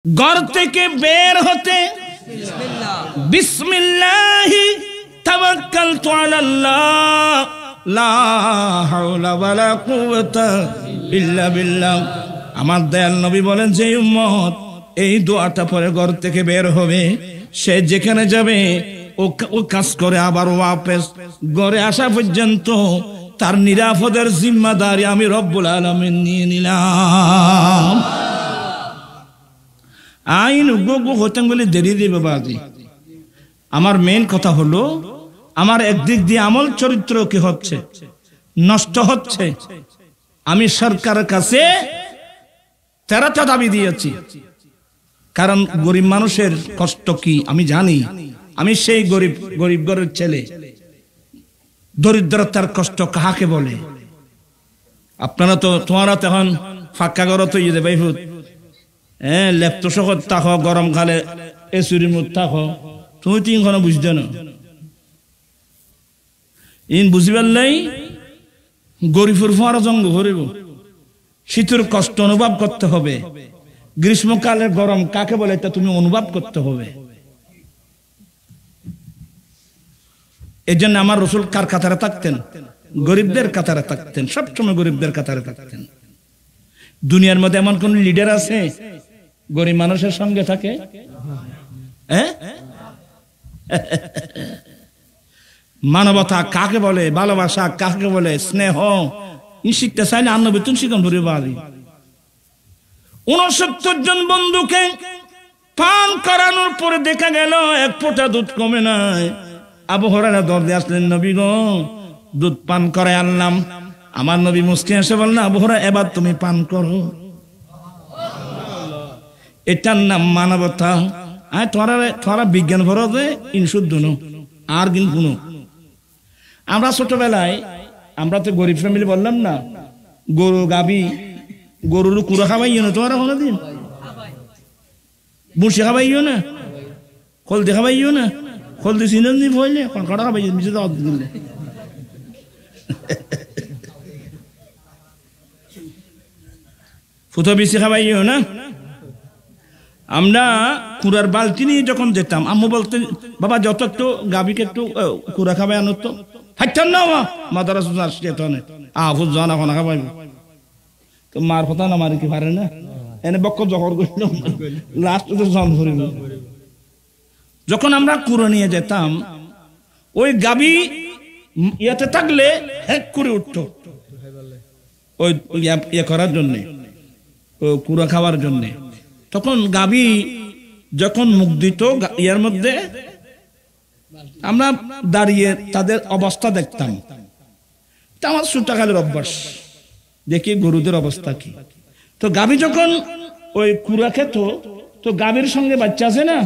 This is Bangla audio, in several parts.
ঘর থেকে বের হতে বিসমিল্লাহি তাওয়াক্কালতু আলাল্লাহ লা হাওলা ওয়ালা কুওয়াতা ইল্লা বিল্লাহ। আমার দয়াল নবী বলেন, যে উম্মত এই দোয়াটা পরে ঘর থেকে বের হবে, সে যেখানে যাবে ও কাজ করে আবার ওয়াপস ঘরে আসা পর্যন্ত তার নিরাপদের জিম্মাদারি আমি রব্বুল আলামিন নিয়ে নিলাম। আইন উগ্র হতেন বলে দেরি দিবে বাজি। আমার মেন কথা হলো, আমার একদিক দিয়ে আমল চরিত্র কি হচ্ছে, নষ্ট হচ্ছে। আমি সরকারের কাছে 13টা দাবি দিয়েছি, কারণ গরিব মানুষের কষ্ট কি আমি জানি। আমি সেই গরিব ঘরের ছেলে। দরিদ্রতার কষ্ট কাহাকে বলে? আপনারা তো তোমারা তখন ফাঁকা ঘর তো ইয়ে দেবে, লেপ্ত শহর থাকো, গরম কালে এসুরি মুখ থাকো, তুমি তিনখানে বুঝতে না। ইন বুঝিবার লাই গরিবের ফোয়ারা জঙ্গ করিব। শীতের কষ্ট অনুভব করতে হবে, গ্রীষ্মকালের গরম কাকে বলে এটা তুমি অনুভব করতে হবে। এই জন্য আমার রসুল কার কাতারে থাকতেন? গরিবদের কাতারে থাকতেন, সবসময় গরিবদের কাতারে থাকতেন। দুনিয়ার মধ্যে এমন কোন লিডার আছে গরিব মানুষের সঙ্গে থাকে? মানবতা কাকে বলে, ভালোবাসা কাকে বলে, স্নেহ শিখতে চাইলে আন্ন বেতন শিখন ধরে বাড়ি। 69 জন বন্ধুকে পান করানোর পরে দেখা গেল এক ফোঁটা দুধ কমে নাই। আবু হুরায়রা দরজে আসলেন, নবী গো দুধ পান করে আনলাম। আমার নবী মুস্কি এসে বললেন, আবু হুরায়রা এবার তুমি পান করো। এটার নাম মানবতা। তোরা বিজ্ঞান ভরতে ইনশুদ্ধ নো আর কিন্তু কোনো। আমরা ছোটবেলায়, আমরা তো গরিব ফ্যামিলি বললাম না, গরু গাবি গরুর কুড়া খাবাইও না, তোমরা কোনো দিন বুসি খাবাইও না, হলদি খাবাইও না, হলদি চিনেন নি ভইলে কড়া খাবাই মিশে দাও দিলে। ফুটো বেশি খাবাইও না। আমরা কুড়ার বালতি নিয়ে যখন যেতাম, আম্মু বলতে, বাবা যত একটু গাবিকে একটু কুড়া খাবাই আনো তো। হাইতাম না মাদারাস আফুজ জানা খানা খাবাইব তো মার কথা না, মারি কি পারে না, এনে বক্ক জহর করল লাস্ট জন ধরিল। যখন আমরা কুড়ো নিয়ে যেতাম, ওই গাবি ইয়াতে থাকলে হেক করে উঠত ওই ইয়ে করার জন্যে, কুড়া খাওয়ার জন্যে। তখন গাবি যখন মুখ দিত ইয়ার মধ্যে, আমরা দাঁড়িয়ে তাদের অবস্থা দেখতাম। তা আমার ছোটকালের অভ্যাস, দেখি গরুদের অবস্থা কি। তো গাবি যখন ওই কুড়া খেত, তো গাবির সঙ্গে বাচ্চা আছে না,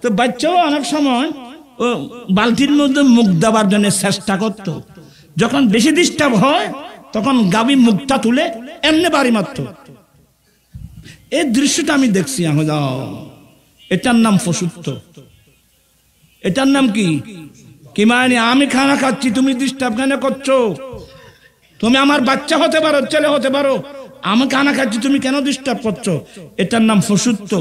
তো বাচ্চাও অনেক সময় ও বালতির মধ্যে মুখ দেওয়ার জন্য চেষ্টা করত। যখন বেশি ডিস্টার্ব হয়, তখন গাবি মুখটা তুলে এমনি বাড়ি মারত। এই দৃশ্যটা আমি দেখছি। এটার নাম পশুত্ব। এটার নাম কি? কি মানে আমি খানা খাচ্ছি, তুমি ডিস্টার্ব কেন করছো? তুমি আমার বাচ্চা হতে পারো, ছেলে হতে পারো, আমি খানা খাচ্ছি, তুমি কেন ডিস্টার্ব করছো? এটার নাম পশুত্ব।